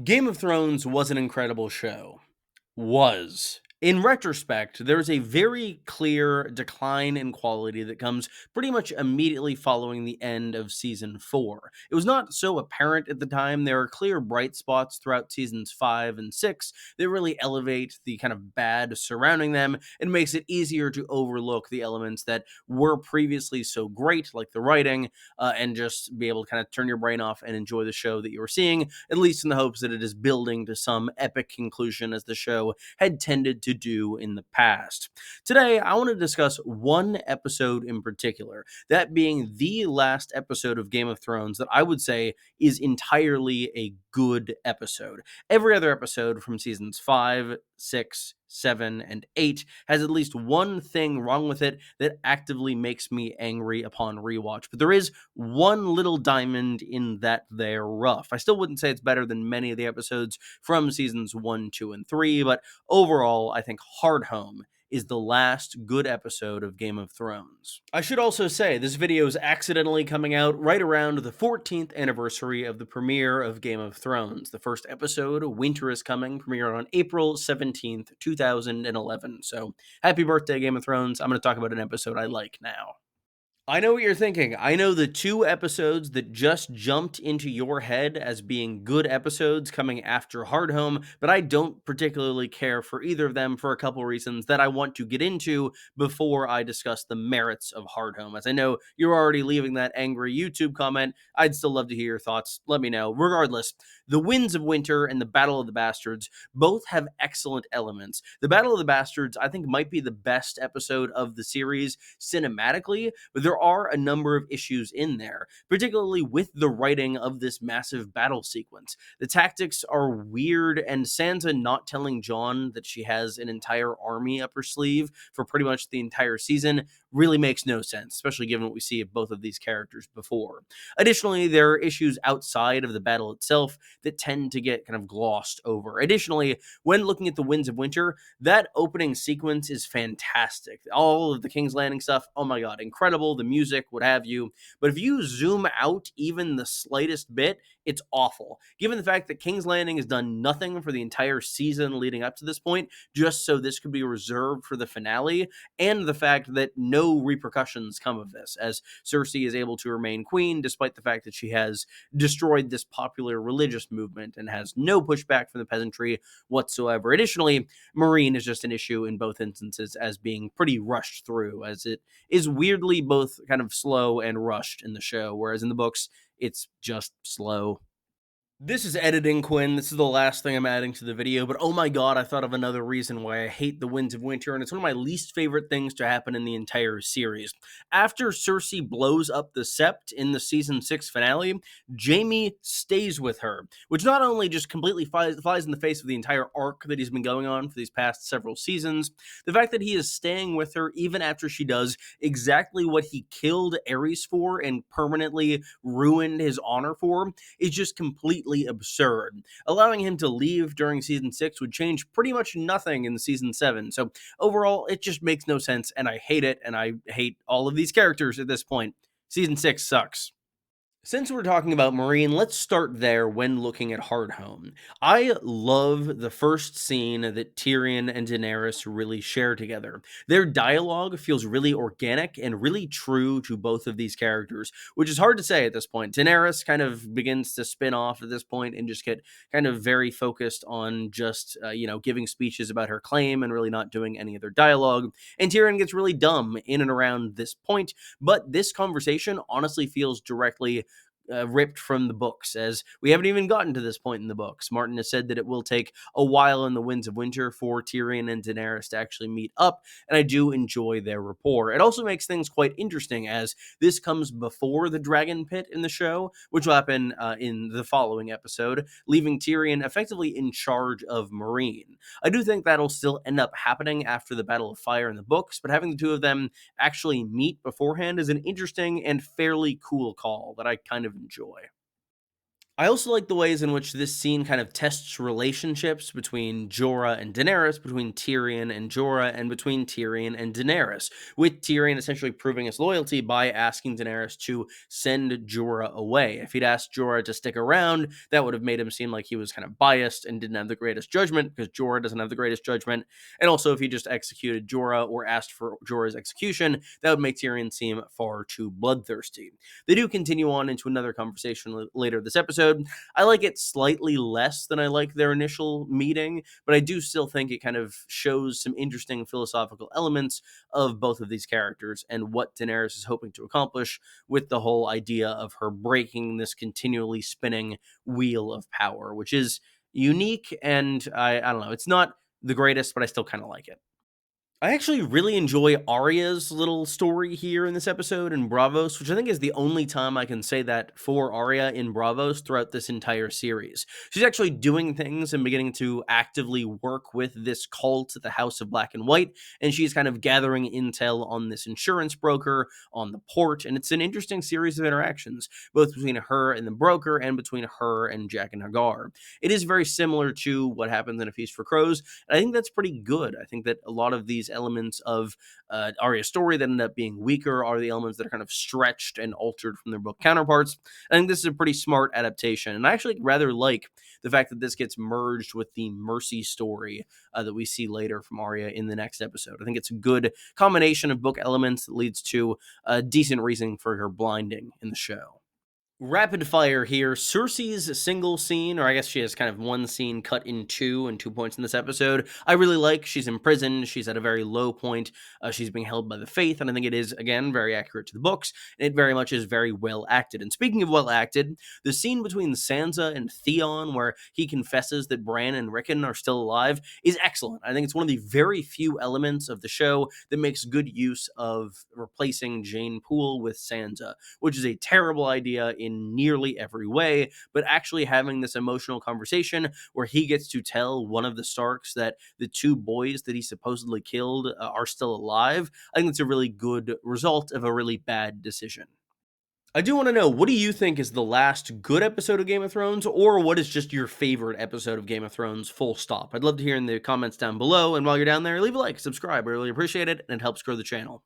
Game of Thrones was an incredible show. Was. In retrospect, there's a very clear decline in quality that comes pretty much immediately following the end of season 4. It was not so apparent at the time. There are clear bright spots throughout seasons 5 and 6 that really elevate the kind of bad surrounding them and makes it easier to overlook the elements that were previously so great, like the writing, and just be able to kind of turn your brain off and enjoy the show that you were seeing, at least in the hopes that it is building to some epic conclusion as the show had tended to do in the past. Today, I want to discuss one episode in particular, that being the last episode of Game of Thrones that I would say is entirely a good episode. Every other episode from seasons 5, 6, 7, and 8 has at least one thing wrong with it that actively makes me angry upon rewatch. But there is one little diamond in that there rough. I still wouldn't say it's better than many of the episodes from seasons 1, 2, and 3, but overall, I think Hard Home is the last good episode of Game of Thrones. I should also say this video is accidentally coming out right around the 14th anniversary of the premiere of Game of Thrones. The first episode, Winter is Coming, premiered on April 17th, 2011. So happy birthday, Game of Thrones. I'm going to talk about an episode I like now. I know what you're thinking. I know the two episodes that just jumped into your head as being good episodes coming after Hard Home, but I don't particularly care for either of them for a couple reasons that I want to get into before I discuss the merits of Hard Home. As I know you're already leaving that angry YouTube comment, I'd still love to hear your thoughts. Let me know. Regardless, The Winds of Winter and The Battle of the Bastards both have excellent elements. The Battle of the Bastards, I think, might be the best episode of the series cinematically, but there are a number of issues in there, particularly with the writing of this massive battle sequence. The tactics are weird, and Sansa not telling Jon that she has an entire army up her sleeve for pretty much the entire season really makes no sense, especially given what we see of both of these characters before. Additionally, there are issues outside of the battle itself that tend to get kind of glossed over. Additionally, when looking at the Winds of Winter, that opening sequence is fantastic. All of the King's Landing stuff, oh my god, incredible. The music, what have you. But if you zoom out even the slightest bit, it's awful. Given the fact that King's Landing has done nothing for the entire season leading up to this point, just so this could be reserved for the finale, and the fact that no repercussions come of this, as Cersei is able to remain queen despite the fact that she has destroyed this popular religious movement and has no pushback from the peasantry whatsoever. Additionally, Marine is just an issue in both instances as being pretty rushed through, as it is weirdly both kind of slow and rushed in the show, whereas in the books, it's just slow. This is editing, Quinn. This is the last thing I'm adding to the video, but oh my god, I thought of another reason why I hate the Winds of Winter, and it's one of my least favorite things to happen in the entire series. After Cersei blows up the Sept in the season 6 finale, Jaime stays with her, which not only just completely flies in the face of the entire arc that he's been going on for these past several seasons, the fact that he is staying with her even after she does exactly what he killed Aerys for and permanently ruined his honor for is just completely absurd. Allowing him to leave during season 6 would change pretty much nothing in season 7. So overall, it just makes no sense, and I hate it, and I hate all of these characters at this point. Season 6 sucks. Since we're talking about Marine, let's start there when looking at Hardhome. I love the first scene that Tyrion and Daenerys really share together. Their dialogue feels really organic and really true to both of these characters, which is hard to say at this point. Daenerys kind of begins to spin off at this point and just get kind of very focused on just, giving speeches about her claim and really not doing any other dialogue. And Tyrion gets really dumb in and around this point, but this conversation honestly feels directly ripped from the books, as we haven't even gotten to this point in the books. Martin has said that it will take a while in the Winds of Winter for Tyrion and Daenerys to actually meet up, and I do enjoy their rapport. It also makes things quite interesting, as this comes before the Dragon Pit in the show, which will happen in the following episode, leaving Tyrion effectively in charge of Meereen. I do think that'll still end up happening after the Battle of Fire in the books, but having the two of them actually meet beforehand is an interesting and fairly cool call that I kind of enjoy. I also like the ways in which this scene kind of tests relationships between Jorah and Daenerys, between Tyrion and Jorah, and between Tyrion and Daenerys, with Tyrion essentially proving his loyalty by asking Daenerys to send Jorah away. If he'd asked Jorah to stick around, that would have made him seem like he was kind of biased and didn't have the greatest judgment, because Jorah doesn't have the greatest judgment. And also, if he just executed Jorah or asked for Jorah's execution, that would make Tyrion seem far too bloodthirsty. They do continue on into another conversation later this episode. I like it slightly less than I like their initial meeting, but I do still think it kind of shows some interesting philosophical elements of both of these characters and what Daenerys is hoping to accomplish with the whole idea of her breaking this continually spinning wheel of power, which is unique, and I don't know, it's not the greatest, but I still kind of like it. I actually really enjoy Arya's little story here in this episode in Bravos, which I think is the only time I can say that for Arya in Bravos throughout this entire series. She's actually doing things and beginning to actively work with this cult at the House of Black and White, and she's kind of gathering intel on this insurance broker on the port, and it's an interesting series of interactions, both between her and the broker and between her and Jack and Hagar. It is very similar to what happens in A Feast for Crows, and I think that's pretty good. I think that a lot of these elements of Arya's story that end up being weaker are the elements that are kind of stretched and altered from their book counterparts. I think this is a pretty smart adaptation, and I actually rather like the fact that this gets merged with the Mercy story that we see later from Arya in the next episode. I think it's a good combination of book elements that leads to a decent reason for her blinding in the show. Rapid fire here. Cersei's single scene, or I guess she has kind of one scene cut in two and 2 points in this episode. I really like. She's imprisoned. She's at a very low point. She's being held by the faith, and I think it is, again, very accurate to the books. And it very much is very well acted. And speaking of well acted, the scene between Sansa and Theon, where he confesses that Bran and Rickon are still alive, is excellent. I think it's one of the very few elements of the show that makes good use of replacing Jane Poole with Sansa, which is a terrible idea in nearly every way, but actually having this emotional conversation where he gets to tell one of the Starks that the two boys that he supposedly killed are still alive, I think it's a really good result of a really bad decision. I do want to know, what do you think is the last good episode of Game of Thrones, or what is just your favorite episode of Game of Thrones, full stop? I'd love to hear in the comments down below, and while you're down there, leave a like, subscribe. I really appreciate it, and it helps grow the channel.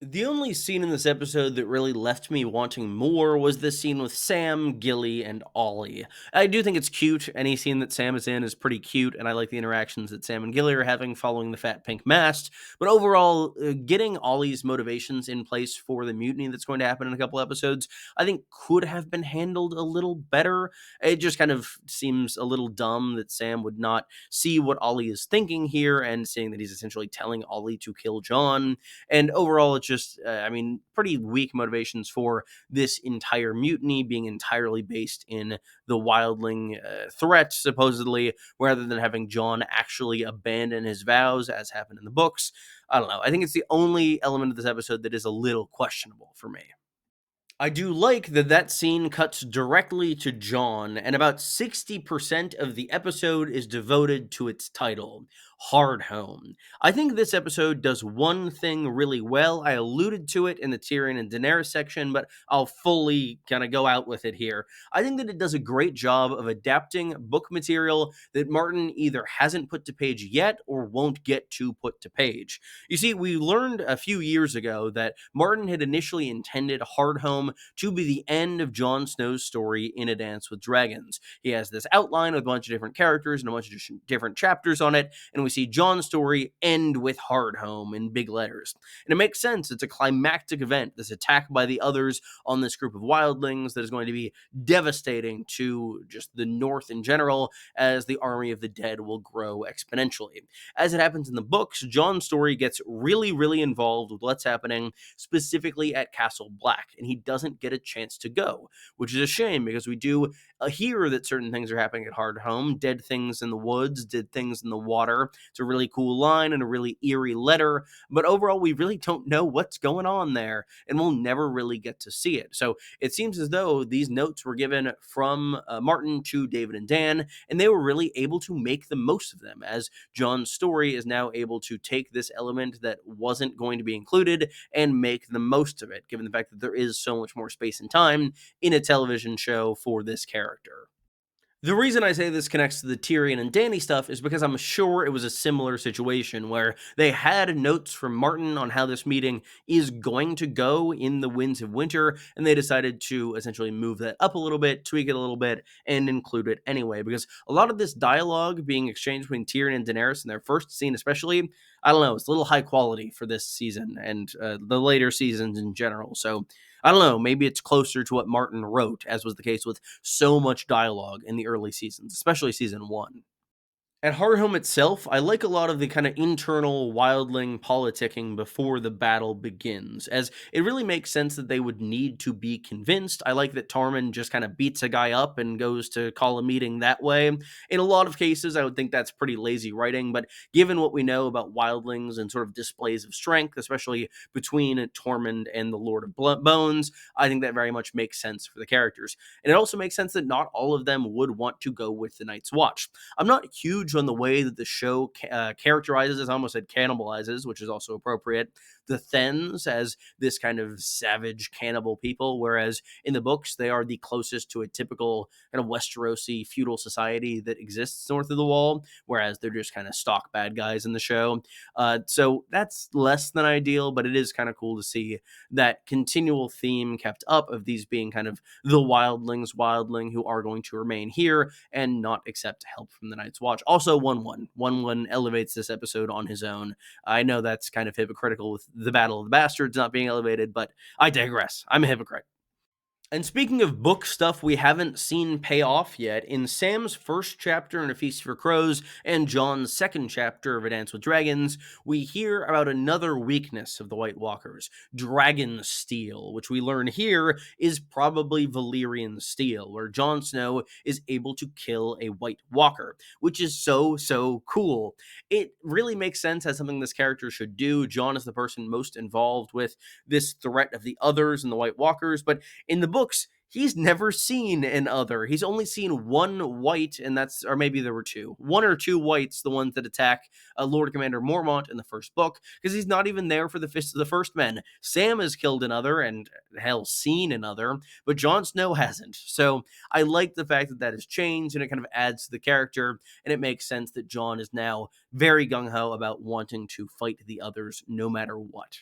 The only scene in this episode that really left me wanting more was this scene with Sam, Gilly, and Ollie. I do think it's cute. Any scene that Sam is in is pretty cute, and I like the interactions that Sam and Gilly are having following the fat pink mast. But overall, getting Ollie's motivations in place for the mutiny that's going to happen in a couple episodes, I think could have been handled a little better. It just kind of seems a little dumb that Sam would not see what Ollie is thinking here and saying that he's essentially telling Ollie to kill John. And overall, it's just, I mean, pretty weak motivations for this entire mutiny being entirely based in the wildling threat, supposedly, rather than having John actually abandon his vows, as happened in the books. I don't know. I think it's the only element of this episode that is a little questionable for me. I do like that that scene cuts directly to John, and about 60% of the episode is devoted to its title, Hard Home. I think this episode does one thing really well. I alluded to it in the Tyrion and Daenerys section, but I'll fully kind of go out with it here. I think that it does a great job of adapting book material that Martin either hasn't put to page yet or won't get to put to page. You see, we learned a few years ago that Martin had initially intended Hard Home to be the end of Jon Snow's story in A Dance with Dragons. He has this outline with a bunch of different characters and a bunch of different chapters on it, and we see Jon's story end with Hard Home in big letters. And it makes sense. It's a climactic event, this attack by the others on this group of wildlings that is going to be devastating to just the North in general, as the army of the dead will grow exponentially. As it happens in the books, Jon's story gets really, really involved with what's happening specifically at Castle Black, and he doesn't get a chance to go, which is a shame because we do hear that certain things are happening at Hard Home, dead things in the woods, dead things in the water, It's a really cool line and a really eerie letter, but overall, we really don't know what's going on there, and we'll never really get to see it. So it seems as though these notes were given from Martin to David and Dan, and they were really able to make the most of them, as John's story is now able to take this element that wasn't going to be included and make the most of it, given the fact that there is so much more space and time in a television show for this character. The reason I say this connects to the Tyrion and Dany stuff is because I'm sure it was a similar situation where they had notes from Martin on how this meeting is going to go in the Winds of Winter, and they decided to essentially move that up a little bit, tweak it a little bit, and include it anyway. Because a lot of this dialogue being exchanged between Tyrion and Daenerys in their first scene, especially, I don't know, it's a little high quality for this season and the later seasons in general. So I don't know, maybe it's closer to what Martin wrote, as was the case with so much dialogue in the early seasons, especially season one. At Hardhome itself, I like a lot of the kind of internal wildling politicking before the battle begins, as it really makes sense that they would need to be convinced. I like that Tormund just kind of beats a guy up and goes to call a meeting that way. In a lot of cases, I would think that's pretty lazy writing, but given what we know about wildlings and sort of displays of strength, especially between Tormund and the Lord of Bones, I think that very much makes sense for the characters. And it also makes sense that not all of them would want to go with the Night's Watch. I'm not huge on the way that the show characterizes, I almost said cannibalizes, which is also appropriate, the Thens as this kind of savage cannibal people, whereas in the books, they are the closest to a typical kind of Westerosi feudal society that exists north of the Wall, whereas they're just kind of stock bad guys in the show. So that's less than ideal, but it is kind of cool to see that continual theme kept up of these being kind of the wildling who are going to remain here and not accept help from the Night's Watch. Also, 1-1. 1-1 elevates this episode on his own. I know that's kind of hypocritical with the Battle of the Bastards not being elevated, but I digress. I'm a hypocrite. And speaking of book stuff we haven't seen pay off yet, in Sam's first chapter in A Feast for Crows and John's second chapter of A Dance with Dragons, we hear about another weakness of the White Walkers, dragon steel, which we learn here is probably Valyrian steel, where Jon Snow is able to kill a White Walker, which is so cool. It really makes sense as something this character should do. Jon is the person most involved with this threat of the others and the White Walkers, but in the books, he's never seen an other. He's only seen one white, and that's, or maybe there were two. One or two whites, the ones that attack Lord Commander Mormont in the first book, because he's not even there for the Fist of the First Men. Sam has killed another, and hell, seen another, but Jon Snow hasn't. So I like the fact that that has changed, and it kind of adds to the character, and it makes sense that Jon is now very gung-ho about wanting to fight the others no matter what.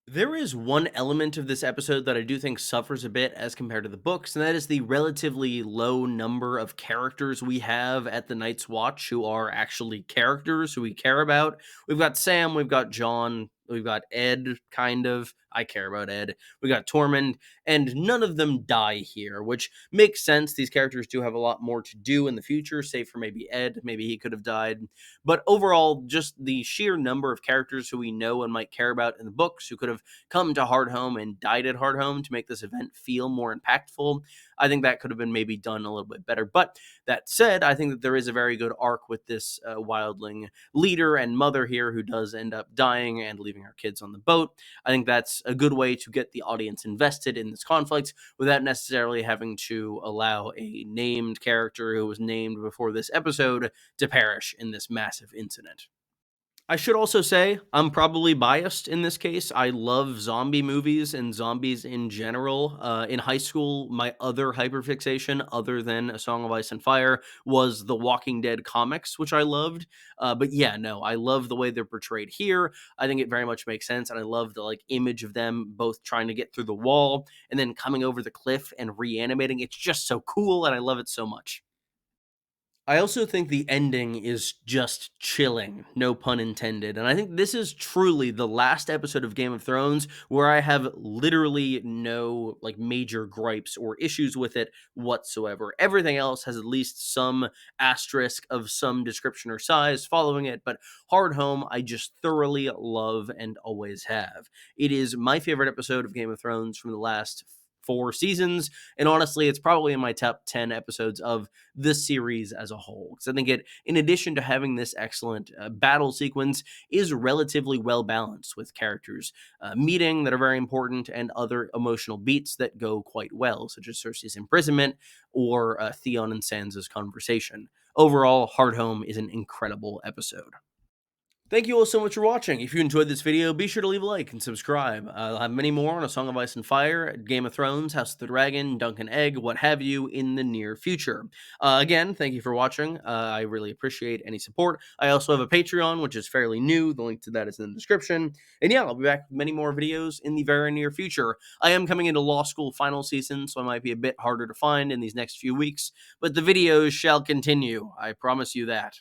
There is one element of this episode that I do think suffers a bit as compared to the books, and that is the relatively low number of characters we have at the Night's Watch who are actually characters who we care about. We've got Sam, we've got John, we've got Ed, kind of. I care about Ed. We got Tormund, and none of them die here, which makes sense. These characters do have a lot more to do in the future, save for maybe Ed. Maybe he could have died. But overall, just the sheer number of characters who we know and might care about in the books who could have come to Hardhome and died at Hardhome to make this event feel more impactful, I think that could have been maybe done a little bit better. But that said, I think that there is a very good arc with this wildling leader and mother here who does end up dying and leaving her kids on the boat. I think that's a good way to get the audience invested in this conflict without necessarily having to allow a named character who was named before this episode to perish in this massive incident. I should also say I'm probably biased in this case. I love zombie movies and zombies in general. In high school, my other hyperfixation, other than A Song of Ice and Fire, was the Walking Dead comics, which I loved. But yeah, no, I love the way they're portrayed here. I think it very much makes sense, and I love the image of them both trying to get through the wall and then coming over the cliff and reanimating. It's just so cool, and I love it so much. I also think the ending is just chilling, no pun intended. And I think this is truly the last episode of Game of Thrones where I have literally no major gripes or issues with it whatsoever. Everything else has at least some asterisk of some description or size following it, but Hard Home I just thoroughly love and always have. It is my favorite episode of Game of Thrones from the last 4 seasons, and honestly, it's probably in my top 10 episodes of the series as a whole. Because I think it, in addition to having this excellent battle sequence, is relatively well balanced with characters meeting that are very important and other emotional beats that go quite well, such as Cersei's imprisonment or Theon and Sansa's conversation. Overall, Hard Home is an incredible episode. Thank you all so much for watching. If you enjoyed this video, be sure to leave a like and subscribe. I'll have many more on A Song of Ice and Fire, Game of Thrones, House of the Dragon, Dunk and Egg, what have you, in the near future. Again, thank you for watching. I really appreciate any support. I also have a Patreon, which is fairly new. The link to that is in the description. And yeah, I'll be back with many more videos in the very near future. I am coming into law school final season, so I might be a bit harder to find in these next few weeks, but the videos shall continue. I promise you that.